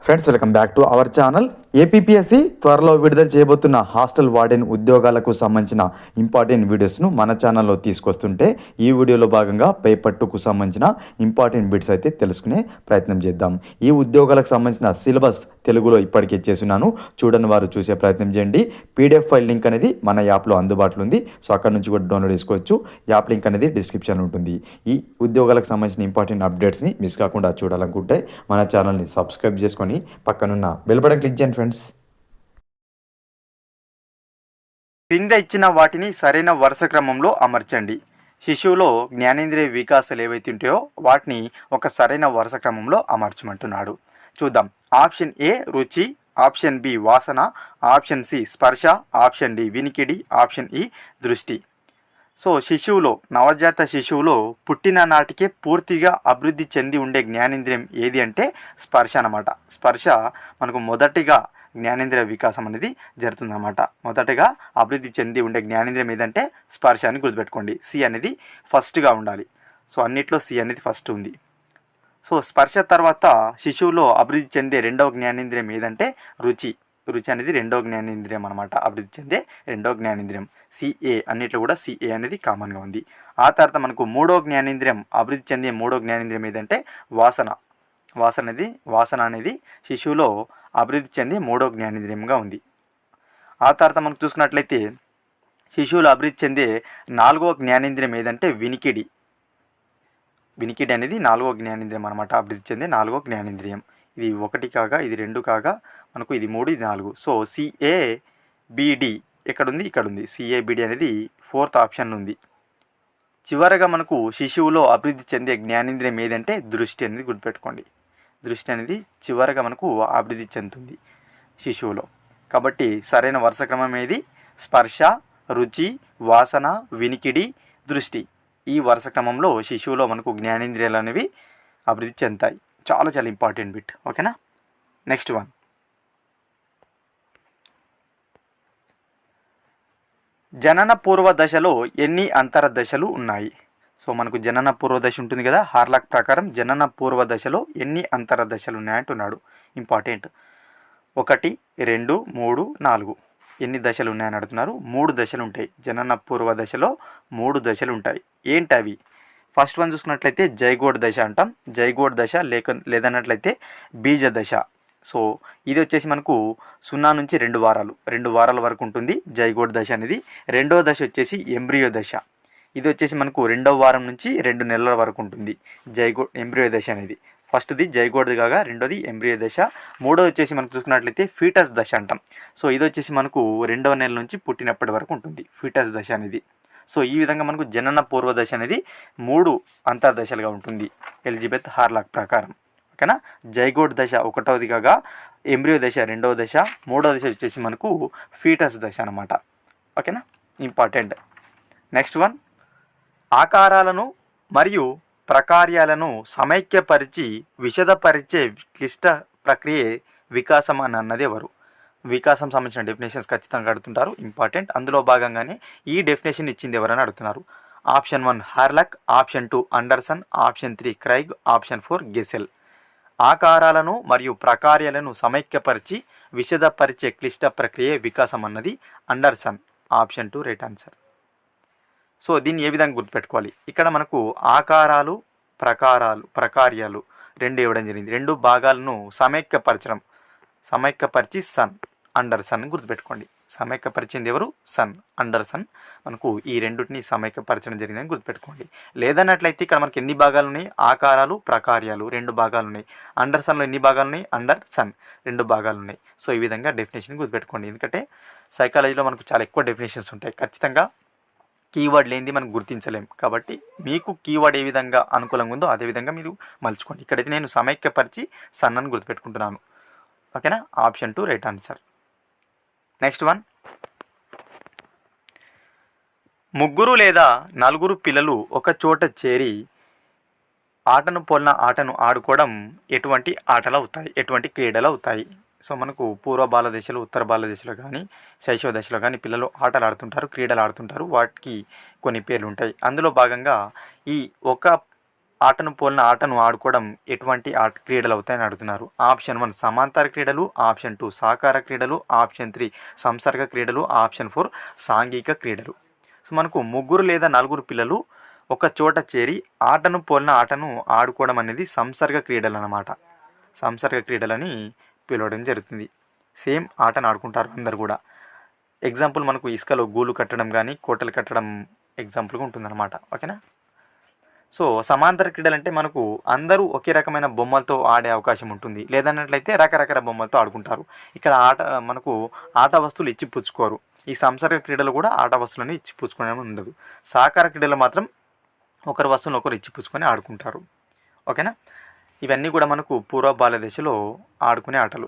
Friends, welcome back to our channel. APPSC త్వరలో విడుదల చేయబోతున్న హాస్టల్ వార్డెన్ ఉద్యోగాలకు సంబంధించిన ఇంపార్టెంట్ వీడియోస్ను మన ఛానల్లో తీసుకొస్తుంటే ఈ వీడియోలో భాగంగా పేపర్ 2కు సంబంధించిన ఇంపార్టెంట్ బిట్స్ అయితే తెలుసుకునే ప్రయత్నం చేద్దాం. ఈ ఉద్యోగాలకు సంబంధించిన సిలబస్ తెలుగులో ఇప్పటికే చేస్తున్నాను, చూడని వారు చూసే ప్రయత్నం చేయండి. పీడిఎఫ్ ఫైల్ లింక్ అనేది మన యాప్లో అందుబాటులో ఉంది, సో అక్కడ నుంచి కూడా డౌన్లోడ్ చేసుకోవచ్చు. యాప్ లింక్ అనేది డిస్క్రిప్షన్లో ఉంటుంది. ఈ ఉద్యోగాలకు సంబంధించిన ఇంపార్టెంట్ అప్డేట్స్ని మిస్ కాకుండా చూడాలనుకుంటే మన ఛానల్ని సబ్స్క్రైబ్ చేసుకొని పక్కనున్న బెల్ బటన్ క్లిక్ చేయండి. ఫ్రెండ్స్, క్రింద ఇచ్చిన వాటిని సరైన వరుస క్రమంలో అమర్చండి. శిశువులో జ్ఞానేంద్రియ వికాసాలు ఏవైతే ఉంటాయో వాటిని ఒక సరైన వరుస క్రమంలో అమర్చమంటున్నాడు. చూద్దాం. ఆప్షన్ ఏ రుచి, ఆప్షన్ బి వాసన, ఆప్షన్ సి స్పర్శ, ఆప్షన్ డి వినికిడి, ఆప్షన్ ఈ దృష్టి. సో శిశువులో, నవజాత శిశువులో పుట్టిన నాటికే పూర్తిగా అభివృద్ధి చెంది ఉండే జ్ఞానేంద్రియం ఏది అంటే స్పర్శ అన్నమాట. స్పర్శ మనకు మొదటిగా జ్ఞానేంద్రియ వికాసం అనేది జరుగుతుందన్నమాట. మొదటగా అభివృద్ధి చెంది ఉండే జ్ఞానేంద్రియం ఏదంటే స్పర్శ అని గుర్తుపెట్టుకోండి. సి అనేది ఫస్ట్గా ఉండాలి. సో అన్నిట్లో సి అనేది ఫస్ట్ ఉంది. సో స్పర్శ తర్వాత శిశువులో అభివృద్ధి చెందే రెండవ జ్ఞానేంద్రియం ఏదంటే రుచి. రుచి అనేది రెండవ జ్ఞానేంద్రియం అనమాట. అభివృద్ధి చెందే రెండవ జ్ఞానేంద్రియం సిఏ. అన్నిట్లో కూడా సిఏ అనేది కామన్గా ఉంది. ఆ తర్వాత మనకు మూడో జ్ఞానేంద్రియం, అభివృద్ధి చెందే మూడో జ్ఞానేంద్రియం ఏదంటే వాసన. వాసన అనేది శిశువులో అభివృద్ధి చెందే మూడో జ్ఞానేంద్రియంగా ఉంది. ఆ తర్వాత మనకు చూసుకున్నట్లయితే శిశువులో అభివృద్ధి చెందే నాలుగో జ్ఞానేంద్రియం ఏదంటే వినికిడి. వినికిడి అనేది నాలుగో జ్ఞానేంద్రియం అనమాట. అభివృద్ధి చెందే నాలుగో జ్ఞానేంద్రియం. ఇది 1 కాగా, ఇది 2 కాగా, మనకు ఇది 3, ఇది 4. సో సిఏబిడి ఎక్కడుంది? ఇక్కడ ఉంది. సిఏబిడి అనేది 4th ఆప్షన్ ఉంది. చివరగా మనకు శిశువులో అభివృద్ధి చెందే జ్ఞానేంద్రియం ఏదంటే దృష్టి అనేది గుర్తుపెట్టుకోండి. దృష్టి అనేది చివరగా మనకు అభివృద్ధి చెందుతుంది శిశువులో. కాబట్టి సరైన వరుస క్రమం ఏది? స్పర్శ, రుచి, వాసన, వినికిడి, దృష్టి. ఈ వరుస క్రమంలో శిశువులో మనకు జ్ఞానేంద్రియాలు అనేవి అభివృద్ధి చెందుతాయి. చాలా చాలా ఇంపార్టెంట్ బిట్. ఓకేనా? Next one. జనన పూర్వ దశలో ఎన్ని అంతర దశలు ఉన్నాయి? సో మనకు జనన పూర్వ దశ ఉంటుంది కదా, హార్లాక్ ప్రకారం జనన పూర్వ దశలో ఎన్ని అంతర దశలు ఉన్నాయంటున్నాడు. ఇంపార్టెంట్. 1, 2, 3, 4 ఎన్ని దశలు ఉన్నాయని అడుగుతున్నారు. 3 దశలు ఉంటాయి. జనన పూర్వ దశలో 3 దశలు ఉంటాయి. ఏంటి అవి? ఫస్ట్ వన్ చూసుకున్నట్లయితే జైగోట్ దశ అంటాం. జైగోట్ దశ లేదన్నట్లయితే బీజ దశ. సో ఇది వచ్చేసి మనకు 0 నుంచి 2 వారాల వరకు ఉంటుంది జైగోట్ దశ అనేది. రెండవ దశ వచ్చేసి ఎంబ్రియో దశ. ఇది వచ్చేసి మనకు 2వ వారం నుంచి 2 నెలల వరకు ఉంటుంది ఎంబ్రియో దశ అనేది. ఫస్ట్ది జైగోట్ కాగా, రెండోది ఎంబ్రియో దశ. మూడోది వచ్చేసి మనకు చూసుకున్నట్లయితే ఫీటస్ దశ అంటాం. సో ఇది వచ్చేసి మనకు 2వ నెల నుంచి పుట్టినప్పటి వరకు ఉంటుంది ఫీటస్ దశ అనేది. సో ఈ విధంగా మనకు జనన పూర్వ దశ అనేది 3 అంతర్దశలుగా ఉంటుంది ఎలిజబెత్ హార్లాక్ ప్రకారం. ఓకేనా? జైగోట్ దశ 1వది కాగా, ఎంబ్రియో దశ 2వ దశ, 3వ దశ వచ్చేసి మనకు ఫీటస్ దశ అనమాట. ఓకేనా? ఇంపార్టెంట్. Next one. ఆకారాలను మరియు ప్రకార్యాలను సమైక్యపరిచి విశదపరిచే క్లిష్ట ప్రక్రియే వికాసం అని అన్నది ఎవరు? వికాసం సంబంధించిన డెఫినేషన్స్ ఖచ్చితంగా అడుగుతుంటారు. ఇంపార్టెంట్. అందులో భాగంగానే ఈ డెఫినేషన్ ఇచ్చింది ఎవరని అడుగుతున్నారు. Option 1 Harlock, option 2 Anderson, option 3 Craig, option 4 Gesell. ఆకారాలను మరియు ప్రకార్యాలను సమైక్యపరిచి విశదపరిచే క్లిష్ట ప్రక్రియ వికాసం అన్నది Anderson. Option 2 right answer. So దీన్ని ఏ విధంగా గుర్తుపెట్టుకోవాలి? ఇక్కడ మనకు ఆకారాలు, ప్రకార్యాలు 2 ఇవ్వడం జరిగింది. 2 భాగాలను సమైక్యపరిచి సన్, అండర్సన్ గుర్తుపెట్టుకోండి. సమైక్యపరిచింది ఎవరు? Son, Anderson. మనకు ఈ రెండుని సమైక్యపరచడం జరిగిందని గుర్తుపెట్టుకోండి. లేదన్నట్లయితే ఇక్కడ మనకి ఎన్ని భాగాలు ఉన్నాయి? ఆకారాలు, ప్రకార్యాలు 2 భాగాలు ఉన్నాయి. అండర్సన్లో ఎన్ని భాగాలు ఉన్నాయి? అండర్సన్ 2 భాగాలు ఉన్నాయి. సో ఈ విధంగా డెఫినేషన్ గుర్తుపెట్టుకోండి. ఎందుకంటే సైకాలజీలో మనకు చాలా ఎక్కువ డెఫినేషన్స్ ఉంటాయి. ఖచ్చితంగా కీవర్డ్ లేనిది మనం గుర్తించలేం. కాబట్టి మీకు కీవర్డ్ ఏ విధంగా అనుకూలంగా ఉందో అదే విధంగా మీరు మలుచుకోండి. ఇక్కడైతే నేను సమైక్యపరిచి సన్ అని గుర్తుపెట్టుకుంటున్నాను. ఓకేనా? Option 2 right answer. Next one. 3 లేదా 4 పిల్లలు ఒక చోట చేరి ఆటను పోలిన ఆటను ఆడుకోవడం ఎటువంటి ఆటలు అవుతాయి? ఎటువంటి క్రీడలు అవుతాయి? సో మనకు పూర్వ బాల దశలో, ఉత్తర బాల దశలో కానీ, శైశవ దశలో కానీ పిల్లలు ఆటలు ఆడుతుంటారు, క్రీడలు ఆడుతుంటారు. వాటికి కొన్ని పేర్లు ఉంటాయి. అందులో భాగంగా ఈ ఒక ఆటను పోలిన ఆటను ఆడుకోవడం ఎటువంటి క్రీడలు అవుతాయని అడుగుతున్నారు. ఆప్షన్ 1 సమాంతర క్రీడలు, ఆప్షన్ 2 సహకార క్రీడలు, ఆప్షన్ 3 సంసర్గ క్రీడలు, ఆప్షన్ 4 సాంఘిక క్రీడలు. సో మనకు ముగ్గురు లేదా నలుగురు పిల్లలు ఒక చోట చేరి ఆటను పోలిన ఆటను ఆడుకోవడం అనేది సంసర్గ క్రీడలు అన్నమాట. సంసర్గ క్రీడలని పిలవడం జరుగుతుంది. సేమ్ ఆటను ఆడుకుంటారు అందరు కూడా. ఎగ్జాంపుల్ మనకు ఇసుకలో గూళ్ళు కట్టడం కానీ కోటలు కట్టడం ఎగ్జాంపుల్గా ఉంటుందన్నమాట. ఓకేనా. సో సమాంతర క్రీడలు అంటే మనకు అందరూ ఒకే రకమైన బొమ్మలతో ఆడే అవకాశం ఉంటుంది, లేదన్నట్లయితే రకరకాల బొమ్మలతో ఆడుకుంటారు. ఇక్కడ మనకు ఆట వస్తువులు ఇచ్చి పుచ్చుకోరు. ఈ సంసర్గ క్రీడలు కూడా ఆట వస్తువులను ఇచ్చి పుచ్చుకునే ఉండదు. సహకార క్రీడలు మాత్రం ఒకరి వస్తువులను ఒకరు ఇచ్చి పుచ్చుకొని ఆడుకుంటారు. ఓకేనా. ఇవన్నీ కూడా మనకు పూర్వ బాల్య దశలో ఆడుకునే ఆటలు.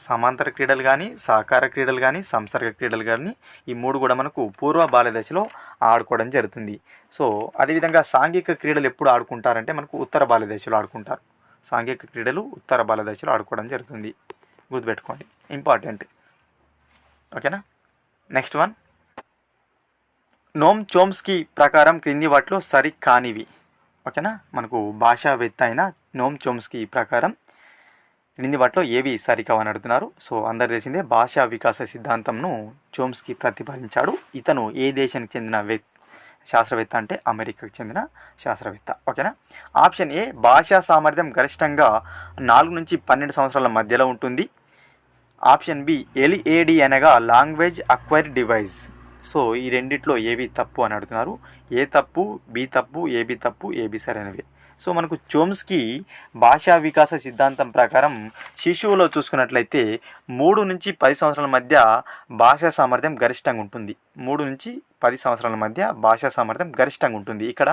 సమాంతర క్రీడలు కానీ, సహకార క్రీడలు కానీ, సంసర్గ క్రీడలు కానీ, ఈ మూడు కూడా మనకు పూర్వ బాల్య దశలో ఆడుకోవడం జరుగుతుంది. సో అదేవిధంగా సాంఘిక క్రీడలు ఎప్పుడు ఆడుకుంటారంటే మనకు ఉత్తర బాల్య దశలో ఆడుకుంటారు. సాంఘిక క్రీడలు ఉత్తర బాల్య దశలో ఆడుకోవడం జరుగుతుంది. గుర్తుపెట్టుకోండి, ఇంపార్టెంట్. ఓకేనా. నెక్స్ట్ వన్, నోమ్ చోమ్స్కీ ప్రకారం క్రింది వాటిలో సరి కానివి. ఓకేనా. మనకు భాషావేత్త అయిన నోమ్ చోమ్స్కీ ప్రకారం క్రింది వాటిలో ఏవి సరికావని అడుగుతున్నారు. సో అందరు తెలిసిందే భాషా వికాస సిద్ధాంతంను చోమ్స్కీ ప్రతిపాదించాడు. ఇతను ఏ దేశానికి చెందిన శాస్త్రవేత్త అంటే అమెరికాకు చెందిన శాస్త్రవేత్త. ఓకేనా. ఆప్షన్ ఏ భాషా సామర్థ్యం గరిష్టంగా 4 నుంచి 12 సంవత్సరాల మధ్యలో ఉంటుంది. ఆప్షన్ బి LAD అనగా లాంగ్వేజ్ అక్వైర్డ్ డివైస్. సో ఈ రెండిట్లో ఏవి తప్పు అని అడుగుతున్నారు. ఏ తప్పు, బి తప్పు, ఏబి తప్పు, ఏబి సరైనవి. సో మనకు చోమ్స్కీ భాషా వికాస సిద్ధాంతం ప్రకారం శిశువులో చూసుకున్నట్లయితే 3 నుంచి 10 సంవత్సరాల మధ్య భాషా సామర్థ్యం గరిష్టంగా ఉంటుంది. 3 నుంచి 10 సంవత్సరాల మధ్య భాషా సామర్థ్యం గరిష్టంగా ఉంటుంది. ఇక్కడ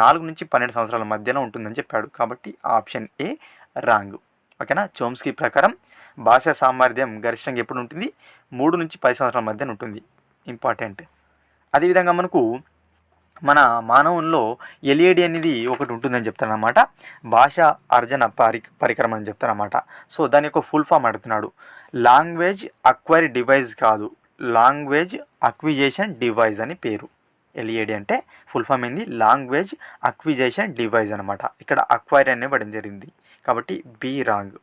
4 నుంచి 12 సంవత్సరాల మధ్యలో ఉంటుందని చెప్పాడు. కాబట్టి ఆప్షన్ ఏ రాంగ్. ఓకేనా. చోమ్స్కీ ప్రకారం భాషా సామర్థ్యం గరిష్టంగా ఎప్పుడు ఉంటుంది? 3 నుంచి 10 సంవత్సరాల మధ్యన ఉంటుంది. ఇంపార్టెంట్. అదేవిధంగా మనకు మన మానవుల్లో LAD అనేది ఒకటి ఉంటుందని చెప్తారనమాట. భాషా అర్జన పరికరం అని చెప్తారనమాట. సో దాని యొక్క ఫుల్ ఫామ్ అడుగుతున్నాడు. లాంగ్వేజ్ అక్వైర్ డివైస్ కాదు, లాంగ్వేజ్ అక్విజేషన్ డివైస్ అని పేరు. LAD అంటే ఫుల్ ఫామ్ ఏంది? లాంగ్వేజ్ అక్విజేషన్ డివైస్ అనమాట. ఇక్కడ అక్వైర్ అనే పడడం జరిగింది. కాబట్టి బి రాంగ్.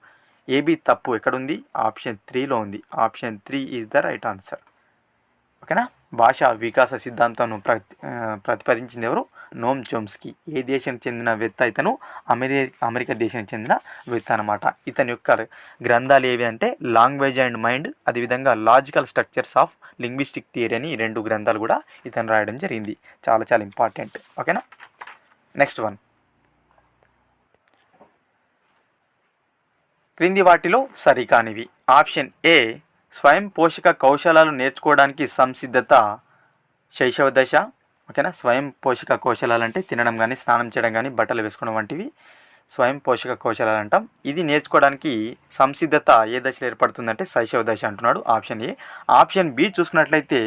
ఏబి తప్పు ఎక్కడుంది? ఆప్షన్ 3లో ఉంది. Option 3 is the right answer. ఓకేనా. భాషా వికాస సిద్ధాంతాన్ని ప్రతిపాదించింది ఎవరు? నోమ్ చోమ్స్కీ. ఏ దేశానికి చెందిన వేత్త ఇతను? అమెరికా దేశానికి చెందిన వేత్త అనమాట. ఇతని యొక్క గ్రంథాలు ఏవి అంటే లాంగ్వేజ్ అండ్ మైండ్, అదేవిధంగా logical structures of linguistic theory అని 2 గ్రంథాలు కూడా ఇతను రాయడం జరిగింది. చాలా చాలా ఇంపార్టెంట్. ఓకేనా. నెక్స్ట్ వన్, క్రింది వాటిలో సరికానివి. ఆప్షన్ ఏ స్వయం పోషక కౌశలాలు నేర్చుకోవడానికి సంసిద్ధత శైశవ దశ. ఓకేనా. స్వయం పోషక కౌశలాలు అంటే తినడం కానీ, స్నానం చేయడం కానీ, బట్టలు వేసుకోవడం వంటివి స్వయం పోషక కౌశలాలు అంటాం. ఇది నేర్చుకోవడానికి సంసిద్ధత ఏ దశలో ఏర్పడుతుందంటే శైశవ దశ అంటున్నాడు. Option A. ఆప్షన్ బి చూసుకున్నట్లయితే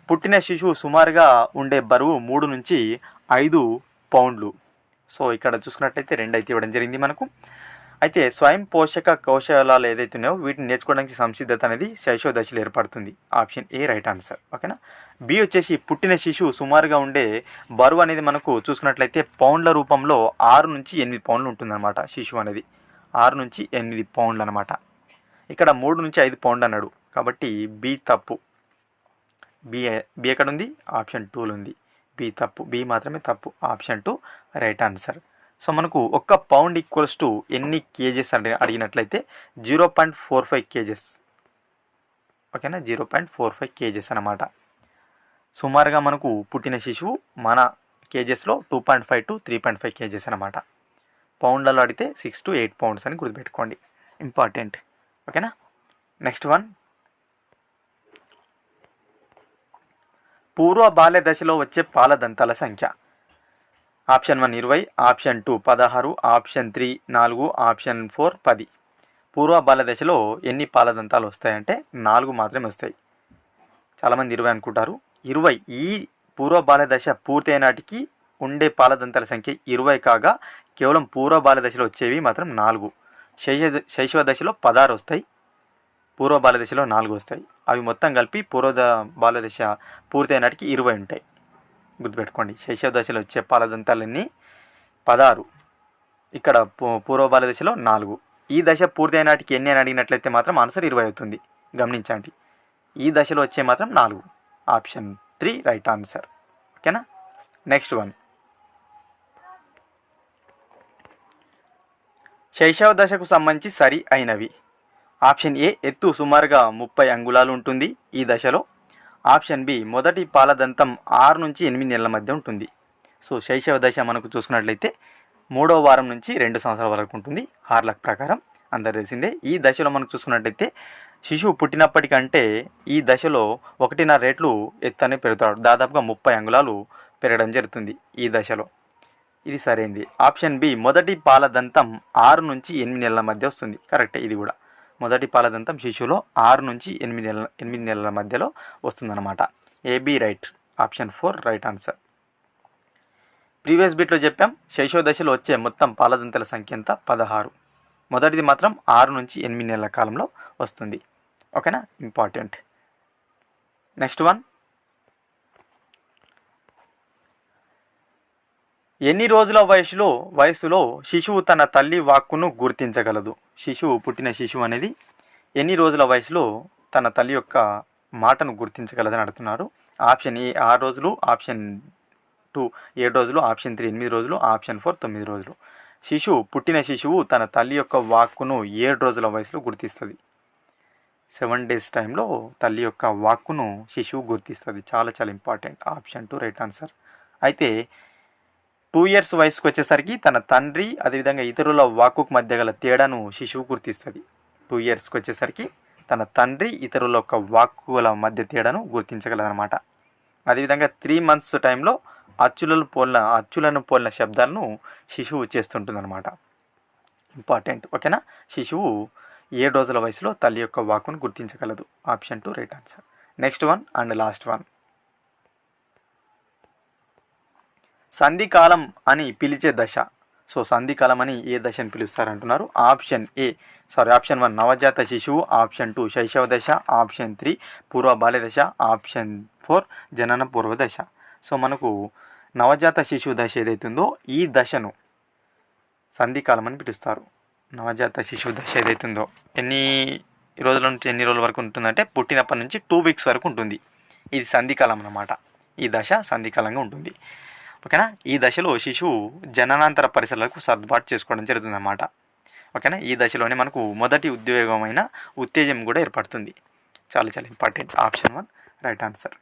పుట్టిన శిశువు సుమారుగా ఉండే బరువు 3 నుంచి 5 పౌండ్లు. సో ఇక్కడ చూసుకున్నట్లయితే 2 అయితే ఇవ్వడం జరిగింది మనకు. అయితే స్వయం పోషక కౌశలాలు ఏదైతే ఉన్నాయో వీటిని నేర్చుకోవడానికి సంసిద్ధత అనేది శైశవ దశలో ఏర్పడుతుంది. Option A right answer. ఓకేనా. బి వచ్చేసి పుట్టిన శిశువు సుమారుగా ఉండే బరువు అనేది మనకు చూసుకున్నట్లయితే పౌండ్ల రూపంలో 6 నుంచి 8 పౌండ్లు ఉంటుందన్నమాట. శిశువు అనేది 6 నుంచి 8 పౌండ్లు అనమాట. ఇక్కడ 3 నుంచి 5 పౌండ్లు అన్నాడు. కాబట్టి బి తప్పు. బి ఎక్కడ ఉంది? ఆప్షన్ 2లో ఉంది. బి తప్పు. బి మాత్రమే తప్పు. Option 2 right answer. సో మనకు 1 పౌండ్ ఈక్వల్స్ టు ఎన్ని కేజెస్ అని అడిగినట్లయితే 0.45 కేజెస్. ఓకేనా. 0.45 కేజెస్ అనమాట. సుమారుగా మనకు పుట్టిన శిశువు మన కేజెస్లో 2.5 to 3.5 కేజెస్ అనమాట. పౌండ్లలో అడిగితే 6 to 8 పౌండ్స్ అని గుర్తుపెట్టుకోండి. ఇంపార్టెంట్. ఓకేనా. నెక్స్ట్ వన్, పూర్వ బాల్య దశలో వచ్చే పాలదంతాల సంఖ్య. Option 1 20, option 2 16, option 3 4, option 4 10. పూర్వ బాల్య దశలో ఎన్ని పాలదంతాలు వస్తాయంటే 4 మాత్రమే వస్తాయి. చాలామంది 20 అనుకుంటారు. 20. ఈ పూర్వ బాల్య దశ పూర్తయిన నాటికి ఉండే పాలదంతాల సంఖ్య 20 కాగా కేవలం పూర్వ బాల్య దశలో వచ్చేవి మాత్రం 4. శైశవ దశలో 16 వస్తాయి, పూర్వ బాల్య దశలో 4 వస్తాయి. అవి మొత్తం కలిపి పూర్వ బాల్య దశ పూర్తయిన నాటికి 20 ఉంటాయి. గుర్తుపెట్టుకోండి. శైశవ దశలో వచ్చే పాలదంతాలన్నీ 16, ఇక్కడ పూర్వ బాల్య దశలో 4. ఈ దశ పూర్తయిన నాటికి ఎన్ని అని అడిగినట్లయితే మాత్రం ఆన్సర్ 20 అవుతుంది. గమనించండి, ఈ దశలో వచ్చే మాత్రం 4. Option 3 right answer. ఓకేనా. నెక్స్ట్ వన్, శైశవ దశకు సంబంధించి సరి అయినవి. ఆప్షన్ ఏ, ఎత్తు సుమారుగా 30 అంగుళాలు ఉంటుంది ఈ దశలో. ఆప్షన్ బి, మొదటి పాలదంతం 6 నుంచి 8 నెలల మధ్య ఉంటుంది. సో శైశవ దశ మనకు చూసుకున్నట్లయితే 3వ వారం నుంచి 2 సంవత్సరాల వరకు ఉంటుంది హార్లాక్ ప్రకారం, అందరు తెలిసిందే. ఈ దశలో మనకు చూసుకున్నట్లయితే శిశువు పుట్టినప్పటికంటే ఈ దశలో 1.5 రెట్లు ఎత్తు అనేది పెరుగుతాడు. దాదాపుగా 30 అంగుళాలు పెరగడం జరుగుతుంది ఈ దశలో. ఇది సరైనది. ఆప్షన్ బి, మొదటి పాలదంతం 6 నుంచి 8 నెలల మధ్య వస్తుంది. కరెక్టే ఇది కూడా. మొదటి పాలదంతం శిశువులో 6 నుంచి 8 నెలల మధ్యలో వస్తుందన్నమాట. A B right. Option 4 right answer. Previous బిట్లో చెప్పాం శైశవ దశలో వచ్చే మొత్తం పాలదంతాల సంఖ్య ఎంత? 16. మొదటిది మాత్రం 6 నుంచి 8 నెలల కాలంలో వస్తుంది. ఓకేనా, ఇంపార్టెంట్. నెక్స్ట్ వన్, ఎన్ని రోజుల వయసులో శిశువు తన తల్లి వాక్కును గుర్తించగలదు? పుట్టిన శిశువు అనేది ఎన్ని రోజుల వయసులో తన తల్లి యొక్క మాటను గుర్తించగలదని అడుగుతున్నారు. ఆప్షన్ ఏ 6 రోజులు, ఆప్షన్ 2 7 రోజులు, ఆప్షన్ 3 8 రోజులు, ఆప్షన్ 4 9 రోజులు. పుట్టిన శిశువు తన తల్లి యొక్క వాక్కును 7 రోజుల వయసులో గుర్తిస్తుంది. 7 days టైంలో తల్లి యొక్క వాక్కును శిశువు గుర్తిస్తుంది. చాలా చాలా ఇంపార్టెంట్. Option 2 right answer. అయితే 2 years వయసుకు వచ్చేసరికి తన తండ్రి అదేవిధంగా ఇతరుల వాక్కుకు మధ్య గల తేడాను శిశువు గుర్తిస్తుంది. 2 yearsకి వచ్చేసరికి తన తండ్రి ఇతరుల యొక్క వాక్కుల మధ్య తేడాను గుర్తించగలదనమాట. అదేవిధంగా 3 months టైంలో అచ్చులను పోలిన శబ్దాలను శిశువు చేస్తుంటుందన్నమాట. ఇంపార్టెంట్. ఓకేనా. శిశువు 7 రోజుల వయసులో తల్లి యొక్క వాక్కును గుర్తించగలదు. Option 2 right answer. Next one and last one, సంధికాలం అని పిలిచే దశ. సో సంధికాలం అని ఏ దశని పిలుస్తారంటున్నారు. ఆప్షన్ 1 నవజాత శిశువు, ఆప్షన్ 2 శైశవ దశ, ఆప్షన్ 3 పూర్వ బాల్య దశ, ఆప్షన్ 4 జనన పూర్వ దశ. సో మనకు నవజాత శిశువు దశ ఏదైతుందో ఈ దశను సంధికాలం అని పిలుస్తారు. నవజాత శిశువు దశ ఏదైతుందో ఎన్ని రోజుల నుంచి ఎన్ని రోజుల వరకు ఉంటుందంటే పుట్టినప్పటి నుంచి 2 weeks వరకు ఉంటుంది. ఇది సంధికాలం అన్నమాట. ఈ దశ సంధికాలంగా ఉంటుంది. ఓకేనా. ఈ దశలో శిశువు జననాంతర పరిసరాలకు సర్దుబాటు చేసుకోవడం జరుగుతుందన్నమాట. ఓకేనా. ఈ దశలోనే మనకు మొదటి ఉద్వేగమైన ఉత్తేజం కూడా ఏర్పడుతుంది. చాలా చాలా ఇంపార్టెంట్. Option 1 right answer.